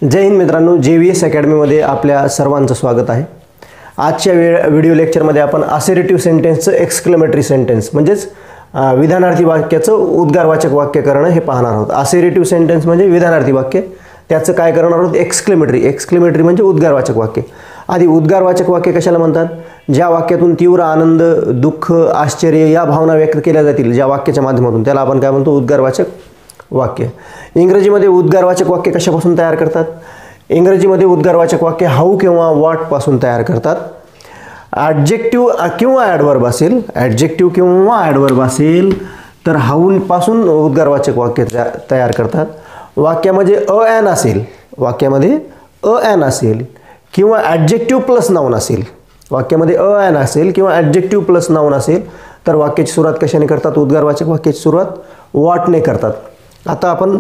जय हिंद मित्रांनो, JVS अकॅडमीमध्ये आपल्या सर्वांचं स्वागत आहे। आजच्या व्हिडिओ लेक्चरमध्ये आपण असर्टिव्ह सेंटेन्सचं एक्सक्लेमेटरी सेंटेन्स म्हणजेच विधानार्थी वाक्याचं उद्गारवाचक वाक्य करणं हे पाहणार आहोत। असर्टिव्ह सेंटेन्स म्हणजे विधानार्थी वाक्य, त्याचं काय करणार आहोत एक्सक्लेमेटरी म्हणजे उद्गारवाचक वाक्य। आधी उद्गारवाचक वाक्य कशाला म्हणतात? ज्या वाक्यातून तीव्र आनंद, दुःख, आश्चर्य या भावना व्यक्त केल्या जातील ज्या वाक्याच्या माध्यमातून, त्याला आपण काय म्हणतो? उद्गारवाचक वाक्य। इंग्रजीमध्ये उद्गारवाचक वाक्य कशापासून तयार करतात? इंग्रजीमध्ये उद्गारवाचक वाक्य हाऊ किंवा व्हॉट पासून तयार करतात। ॲडजेक्टिव्ह किंवा ॲडवर्ब असेल तर हाऊ पासून उद्गारवाचक वाक्य तयार करतात। वाक्यामध्ये ॲन असेल किंवा ॲडजेक्टिव्ह प्लस नाउन असेल, वाक्यामध्ये ॲन असेल किंवा ॲडजेक्टिव्ह प्लस नाउन असेल तर वाक्याची सुरुवात कशाने करतात? उद्गारवाचक वाक्याची सुरुवात व्हॉटने करतात। आता आपण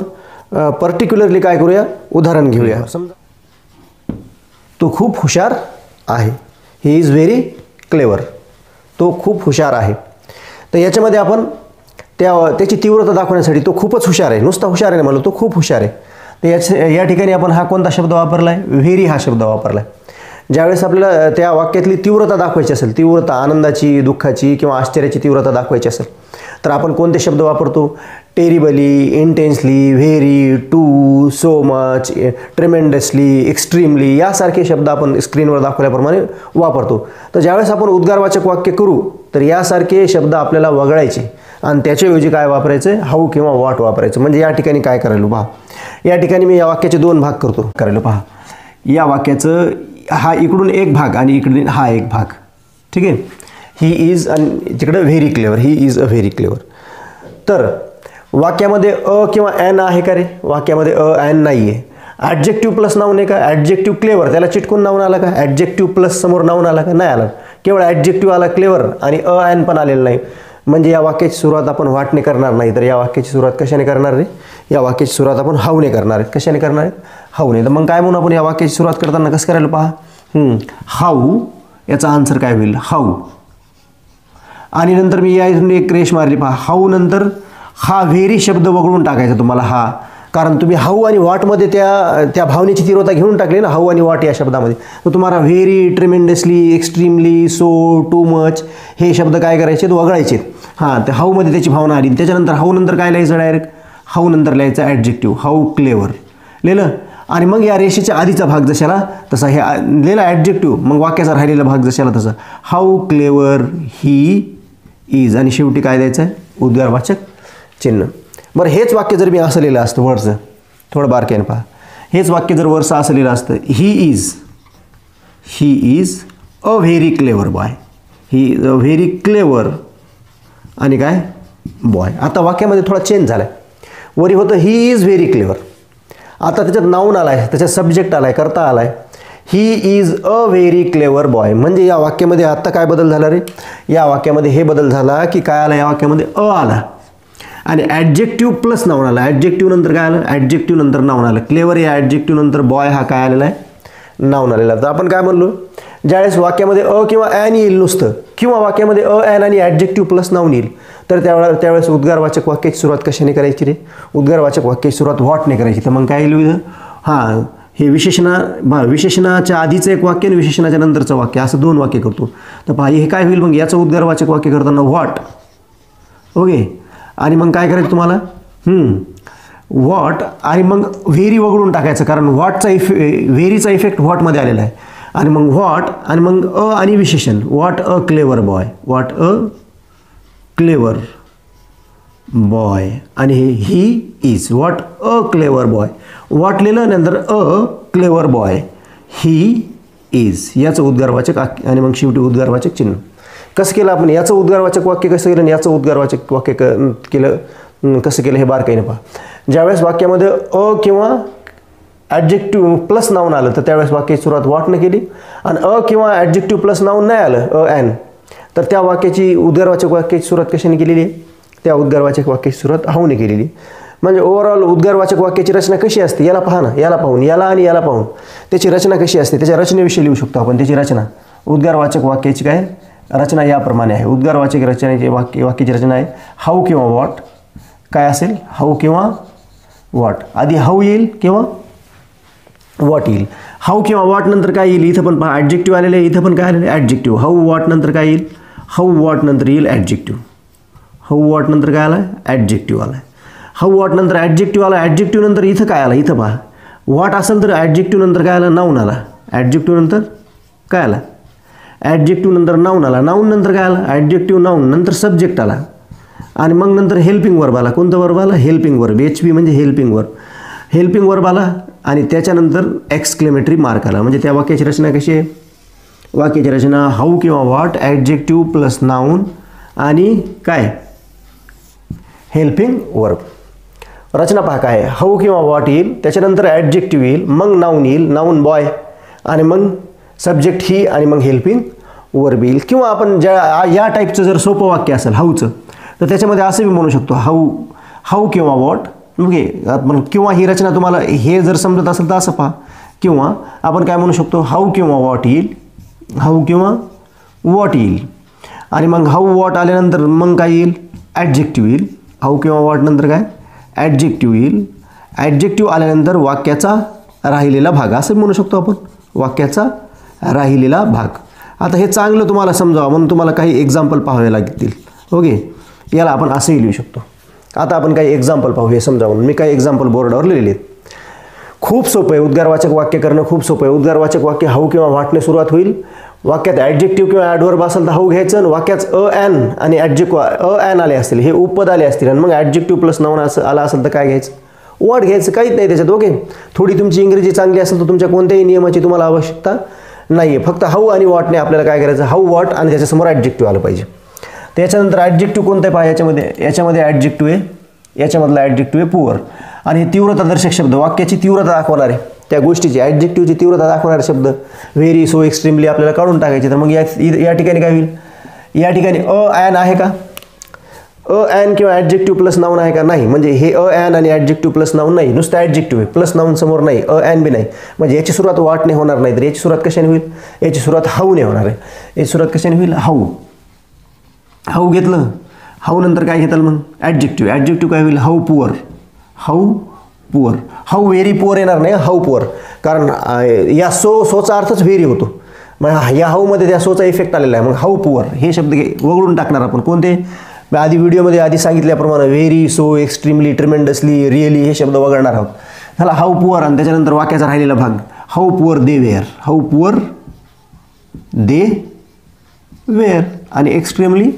पर्टिक्युलरली काय करूया? उदाहरण घेऊया। समजा तो खूप हुशार आहे, ही इज व्हेरी क्लेवर। तो खूप हुशार आहे, तर याच्यामध्ये आपण त्याची तीव्रता दाखवण्यासाठी तो खूपच हुशार आहे, नुसता हुशार आहे म्हणलं, तो खूप हुशार आहे, तर या ठिकाणी आपण हा कोणता शब्द वापरला आहे? व्हेरी हा शब्द वापरला आहे। ज्यावेळेस आपल्याला त्या वाक्यातली तीव्रता दाखवायची असेल, तीव्रता आनंदाची, दुःखाची किंवा आश्चर्याची तीव्रता दाखवायची असेल तर आपण कोणते शब्द वापरतो? Terribly, intensely, very, too, so much, tremendously, extremely यासारखे शब्द आपण स्क्रीनवर दाखवल्याप्रमाणे वापरतो। तर ज्यावेळेस आपण उद्गारवाचक वाक्य करू तर यासारखे शब्द आपल्याला वगळायचे आणि त्याच्याऐवजी काय वापरायचं? हाऊ किंवा व्हॉट वापरायचं। म्हणजे या ठिकाणी काय करायला पहा, या ठिकाणी मी या वाक्याचे दोन भाग करतो। करायला पहा, या वाक्याचं हा इकडून एक भाग आणि इकडून हा एक भाग, ठीक आहे। ही इज आणि तिकडे very clever, he is a very clever. तर वाक्यामध्ये किंवा ॲन आहे का रे? वाक्यामध्ये ॲन नाही आहे। ॲडजेक्टिव्ह प्लस नाऊन आहे का? ॲडजेक्टिव्ह क्लेवर, त्याला चिटकून नाऊन आला का? ॲडजेक्टिव्ह प्लस समोर नाऊन आला का? नाही आला, केवळ ॲडजेक्टिव्ह आला क्लेवर आणि ॲन पण आलेलं नाही। म्हणजे या वाक्याची सुरुवात आपण व्हॉटने करणार नाही, तर या वाक्याची सुरुवात कशाने करणार रे? या वाक्याची सुरुवात आपण हाऊने करणार आहेत। कशाने करणार आहेत? हाऊने। तर मग काय म्हणून आपण या वाक्याची सुरुवात करताना कसं करायला पहा? हाऊ, याचा आन्सर काय होईल? हाऊ। आणि नंतर मी या इथून एक रेष मारली पहा, हाऊ नंतर हा व्हेरी शब्द वगळून टाकायचा तुम्हाला, हा, कारण तुम्ही हाऊ आणि व्हॉटमध्ये त्या भावनेची तीव्रता घेऊन टाकली ना, हाऊ आणि व्हॉट या शब्दामध्ये, तर तुम्हाला very, tremendously, extremely, so, too much हे शब्द काय करायचे? वगळायचे। हां, तर हाऊमध्ये त्याची भावना आली, त्याच्यानंतर हाऊ नंतर काय लिहायचं? डायरेक्ट हाऊ नंतर लिहायचं ॲडजेक्टिव्ह, हाऊ क्लेवर लिहिलं। आणि मग या रेषेच्या आधीचा भाग जशाला तसा हे लिहिला ॲडजेक्टिव्ह, मग वाक्याचा राहिलेला भाग जशाला तसा हाऊ क्लेवर ही इज, आणि शेवटी काय द्यायचं आहे? उद्गारवाचक चिन्ह। बरं, हेच वाक्य जर मी असं लिहिलं असतं वरचं, थोडं बारकाईने पहा, हेच वाक्य जर वरचं असं लिहिलं असतं, he is a very clever boy, he is a very clever आणि काय? बॉय। आता वाक्यामध्ये थोडा चेंज झाला आहे, वरी होतं ही इज व्हेरी क्लेवर, आता त्याच्यात नाऊन आला आहे, त्याच्यात सब्जेक्ट आला आहे, करता आला आहे, he is a very clever boy. म्हणजे या वाक्यामध्ये आत्ता काय बदल झाला रे? या वाक्यामध्ये हे बदल झाला की काय आला? या वाक्यामध्ये आला आणि ॲडजेक्टिव्ह प्लस नाऊन आला। ॲडजेक्टिव्ह नंतर काय आलं? ॲडजेक्टिव्ह नंतर नाऊन आलं। क्लेवर या ॲडजेक्टिव्ह नंतर बॉय हा काय आलेला आहे? नाऊन आलेला। तर आपण काय म्हणलो? ज्यावेळेस वाक्यामध्ये किंवा ॲन येईल नुसतं, किंवा वाक्यामध्ये ॲन आणि ॲडजेक्टिव्ह प्लस नाऊन येईल, तर त्यावेळेस उद्गारवाचक वाक्याची सुरुवात कशाने करायची रे? उद्गारवाचक वाक्याची सुरुवात व्हॉटने करायची। तर मग काय येईल? हां, हे विशेषणाच्या आधीचं एक वाक्य आणि विशेषणाच्या नंतरचं वाक्य, असं दोन वाक्य करतो। तर पहा, हे काय होईल मग? याचं उद्गारवाचक वाक्य करताना व्हॉट, ओके, आणि मग काय करायचं तुम्हाला? व्हॉट आणि मग व्हेरी वगळून टाकायचं, कारण व्हेरीचा इफेक्ट व्हॉटमध्ये आलेला आहे, आणि मग व्हॉट आणि मग आणि विशेषण, what a clever boy, what a clever boy, आणि he is what a clever boy, what लिहिलं नंतर क्लेवर बॉय ही इज, याचं उद्गारवाचक आणि मग शेवटी उद्गारवाचक चिन्ह। कसं केलं आपण? याचं उद्गारवाचक वाक्य कसं केलं आणि याचं उद्गारवाचक वाक्य केलं कसं केलं हे बारकाईने पहा। ज्यावेळेस वाक्यामध्ये किंवा ॲडजेक्टिव्ह प्लस नाऊन आलं तर त्यावेळेस वाक्याची सुरुवात व्हॉटने केली, आणि किंवा ॲडजेक्टिव्ह प्लस नाऊन नाही आलं ॲन, तर त्या वाक्याची उद्गारवाचक वाक्याची सुरुवात कशाने केलेली आहे? त्या उद्गारवाचक वाक्याची सुरुवात हाऊने केलेली। म्हणजे ओव्हरऑल उद्गारवाचक वाक्याची रचना कशी असते? याला पहा ना, याला पाहून, याला आणि याला पाहून त्याची रचना कशी असते? त्याच्या रचनेविषयी लिहू शकतो आपण। त्याची रचना, उद्गारवाचक वाक्याची काय रचना याप्रमाणे आहे। उद्गारवाचक रचनेची वाक्याची रचना आहे हाऊ किंवा व्हॉट, काय असेल? हाऊ किंवा व्हॉट, आधी हाऊ येईल किंवा वॉट येईल. हाऊ किंवा वॉट नंतर काय येईल, इथं पण पहा ॲडजेक्टिव्ह आलेलं आहे, इथं पण काय आलेलं आहे ॲडजेक्टिव्ह. हाऊ वॉट नंतर काय येईल, हाऊ वॉट नंतर येईल ॲडजेक्टिव्ह. हाऊ वॉट नंतर काय आला, ॲडजेक्टिव्ह आला. हाऊ वॉट नंतर ॲडजेक्टिव्ह आला. ॲडजेक्टिव्ह नंतर इथं काय आला, इथं पहा वॉट असेल तर ॲडजेक्टिव्ह नंतर काय आला, नाऊन आला. ॲडजेक्टिव्ह नंतर काय आला, ॲडजेक्टिव्ह नंतर नाऊन आला. नाऊन नंतर काय आला, ॲडजेक्टिव्ह नाऊन नंतर सब्जेक्ट आला. आणि मग नंतर हेल्पिंग वर्ब आला. कोणतं वर्ब आला, हेल्पिंग वर्ब. HP म्हणजे हेल्पिंग वर्ब. हेल्पिंग वर्ब आला आणि त्याच्यानंतर एक्सक्लेमेटरी मार्क आला. म्हणजे त्या वाक्याची रचना कशी आहे, वाक्याची रचना हाऊ किंवा वॉट ॲडजेक्टिव्ह प्लस नाऊन आणि काय हेल्पिंग वर्ब. रचना पहा काय आहे, हाऊ किंवा वॉट येईल, त्याच्यानंतर ॲडजेक्टिव्ह येईल, मग नाऊन येईल, नाऊन बॉय, आणि मग सब्जेक्ट ही, आणि मग हेल्पिंग वर्ब येईल. किंवा आपण या टाईपचं जर सोपं वाक्य असेल हाऊचं, तर त्याच्यामध्ये असं बी म्हणू शकतो हाऊ किंवा वॉट. ओके, आपण किंवा ही रचना तुम्हाला हे जर समजत असेल तर असं पहा. किंवा आपण काय म्हणू शकतो, हाऊ किंवा वॉट येईल, हाऊ किंवा वॉट येईल, आणि मग हाऊ वॉट आल्यानंतर मग काय येईल, ॲडजेक्टिव्ह येईल. हाऊ किंवा वॉट नंतर काय ॲडजेक्टिव्ह येईल. ॲडजेक्टिव्ह आल्यानंतर वाक्याचा राहिलेला भाग असं म्हणू शकतो आपण, वाक्याचा राहिलेला भाग. आता हे चांगलं तुम्हाला समजावं म्हणून तुम्हाला काही एक्झाम्पल पाहावे लागतील. ओके, याला आपण असंही लिहू शकतो. आता आपण काही एक्झाम्पल पाहू हे समजावून. मी काही एक्झाम्पल बोर्डावर लिहिलेले आहेत. खूप सोपं आहे उद्गारवाचक वाक्य करणं, खूप सोपं आहे. उद्गारवाचक वाक्य हाऊ किंवा व्हॉटने सुरुवात होईल. वाक्यात ॲडजेक्टिव्ह किंवा ॲडवर्ब असेल तर हाऊ घ्यायचं, आणि वाक्यात ॲन आणि ॲन आले असतील, हे उपपद आले असतील, आणि मग ॲडजेक्टिव्ह प्लस नाऊन आला असेल तर काय घ्यायचं, वॉट घ्यायचं. काहीच नाही त्याच्यात. ओके, थोडी तुमची इंग्रजी चांगली असेल तर तुमच्या कोणत्याही नियमाची तुम्हाला आवश्यकता नाही आहे. फक्त हाऊ आणि वॉटने आपल्याला काय करायचं, हाऊ वॉट आणि त्याच्यासमोर ॲडजेक्टिव्ह आलं पाहिजे. त्याच्यानंतर ॲडजेक्टिव्ह कोणतं आहे पहा, याच्यामध्ये ॲडजेक्टिव्ह आहे, याच्यामधला ॲडजेक्टिव्ह आहे पुअर, आणि हे तीव्रतादर्शक शब्द, वाक्याची तीव्रता दाखवणारे, त्या गोष्टीची ॲडजेक्टिव्हची तीव्रता दाखवणारे शब्द व्हेरी, सो, एक्स्ट्रीमली आपल्याला काढून टाकायचे. तर मग या ठिकाणी काय होईल, या ठिकाणी ॲन आहे का, ॲन किंवा ॲडजेक्टिव्ह प्लस नाऊन आहे का, नाही. म्हणजे हे ॲन आणि ॲडजेक्टिव्ह प्लस नाऊन नाही, नुसतं ॲडजेक्टिव्ह आहे, प्लस नाऊन समोर नाही, ॲन बी नाही. म्हणजे याची सुरुवात वॉटने होणार नाही, तर याची सुरुवात कशाने होईल, याची सुरुवात हाऊने होणार आहे. याची सुरुवात कशाने होईल, हाऊ. हाऊ घेतलं, हाऊ नंतर काय घेताल मग ॲडजेक्टिव्ह. ॲडजेक्टिव्ह काय होईल, how poor. How poor. How very poor येणार नाही, हाऊ पुअर, कारण या सोचा अर्थच व्हेरी होतो. मग या हाऊमध्ये त्या सोचा इफेक्ट आलेला आहे. मग हाऊ पुअर हे शब्द वगळून टाकणार आपण. कोणते, आधी व्हिडिओमध्ये आधी सांगितल्याप्रमाणे very, so, extremely, tremendously, really हे शब्द वगळणार आहोत. झाला हाऊ पुअर, आणि त्याच्यानंतर वाक्याचा राहिलेला भाग how poor they were. How poor they were आणि एक्स्ट्रीमली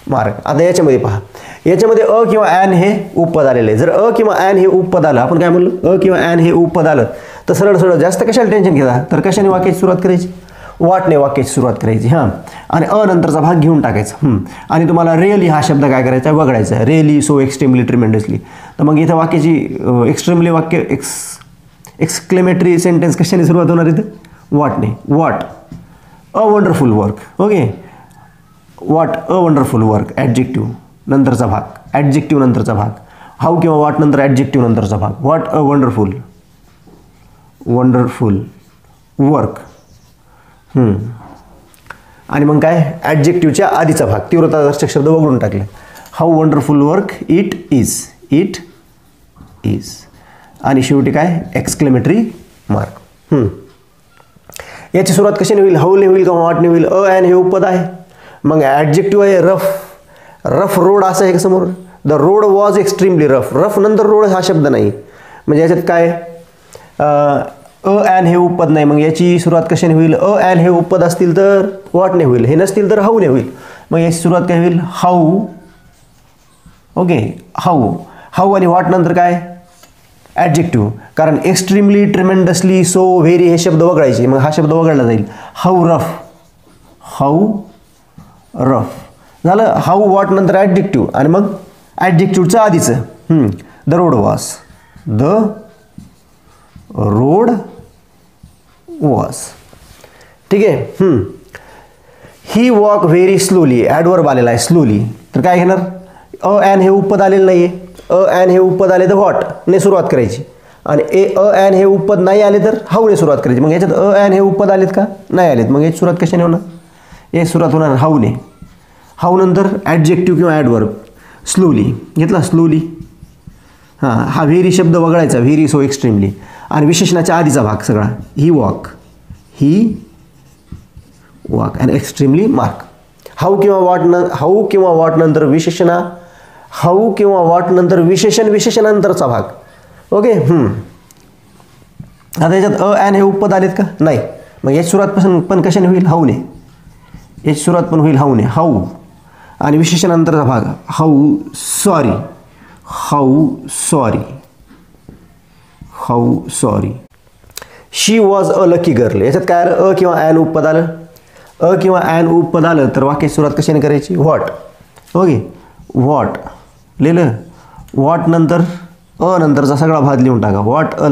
मार्क. आता याच्यामध्ये पहा, याच्यामध्ये किंवा ॲन हे उपपद आलेलं आहे. जर किंवा ॲन हे उपपद आलं, आपण काय म्हणलं, किंवा ॲन हे उपपद आलं तर सरळ सरळ जास्त कशाला टेन्शन घेता, तर कशाने वाक्याची सुरुवात करायची, वॉटने वाक्याची सुरुवात करायची. हां, आणि नंतरचा भाग घेऊन टाकायचा. आणि तुम्हाला रिअली हा शब्द काय करायचा, वगळायचा. Really, so, extremely, tremendously. तर मग इथं वाक्याची एक्स्ट्रीमली वाक्य एक्सक्लेमेटरी सेंटेन्स कशाने सुरुवात होणार इथं, वॉटने. What a wonderful work. Okay, what a wonderful work, adjective नंतरचा भाग, ॲडजेक्टिव्ह नंतरचा भाग, हाऊ किंवा वॉट नंतर ॲडजेक्टिव्ह नंतरचा भाग, वॉट अ वंडरफुल वर्क. आणि मग काय, ॲडजेक्टिव्हच्या आधीचा भाग, तीव्रतादर्शक शब्द वगळून टाकले. How wonderful work it is, it is, आणि शेवटी काय एक्सक्लेमेटरी मार्क. याची सुरुवात कशाने होईल, हाऊने होईल का वॉटने होईल. ॲन हे उपपद आहे, मग ॲडजेक्टिव्ह आहे रफ. रफ रोड असं आहे का समोर, the road was extremely rough. Rough नंतर रोड हा शब्द नाही. म्हणजे याच्यात काय ॲन हे उपपद नाही, मग याची सुरुवात कशाने होईल, ॲन हे उपपद असतील तर वॉटने होईल, हे नसतील तर हाऊने होईल. मग याची सुरुवात काय होईल, हाऊ. Okay, how. हाऊ आणि वॉट नंतर काय ॲडजेक्टिव्ह, कारण एक्स्ट्रीमली, ट्रिमेंडसली, सो, व्हेरी हे शब्द वगळायचे. मग हा शब्द वगळला जाईल, हाऊ रफ. हाऊ रफ झालं. हाऊ वॉट नंतर ॲडजेक्टिव्ह, आणि मग ॲडजेक्टिव्हचं आधीचं the road was. The road was. ठीक आहे. ही वॉक व्हेरी स्लोली, ॲडवर्ब आलेला आहे स्लोली, तर काय घेणार, ॲन हे उपपद आलेलं नाही आहे. ॲन हे उपपद आले तर व्हॉटने सुरुवात करायची, आणि ॲन हे उपपद नाही आले तर हाऊने सुरुवात करायची. मग याच्यात ॲन हे उपपद आलेत का, नाही आलेत, मग याची सुरुवात कशाने होणार, याची सुरुवात होणार हाऊने. हाऊ नंतर ॲडजेक्टिव्ह किंवा ॲडवर्ब, स्लोली घेतला, स्लोली. हां, हा व्हेरी शब्द वगळायचा, व्हेरी सो एक्स्ट्रीमली, आणि विशेषणाच्या आधीचा भाग सगळा, he walk and extremely mark. How किंवा वॉट नंतर विशेषणा, हाऊ किंवा वॉट नंतर विशेषणानंतरचा भाग. ओके. आता याच्यात अँड हे उपपद आलेत का? नाही. मग याची सुरुवात पण कशाने होईल? हाऊने. याची सुरुवात पण होईल हाऊने, हाऊ, आणि विशेषणानंतरचा भाग how sorry. She was a lucky girl. याच्यात काय आलं? अ किंवा ॲन उपपद आलं. अ किंवा ॲन उपपद आलं तर वाक्याची सुरुवात कशाने करायची? व्हॉट. ओके. व्हॉट लिहिलं. व्हॉट नंतर अ नंतरचा सगळा भाग लिहून टाका. व्हॉट अ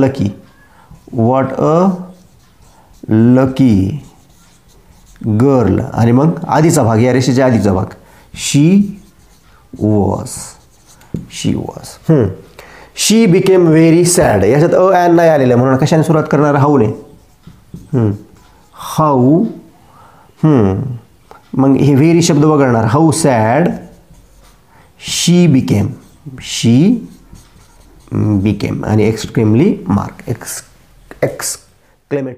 लकी गर्ल, आणि मग आधीचा भाग, या रेषेच्या आधीचा भाग, she was. She became very sad. याच्यात अ ॲन नाही आलेलं म्हणून कशाने सुरुवात करणार? हाऊने. हाऊ. मग हे व्हेरी शब्द वगळणार. हाऊ सॅड शी बिकेम, आणि एक्स्ट्रीमली मार्क, एक्सक्लेमेटरी.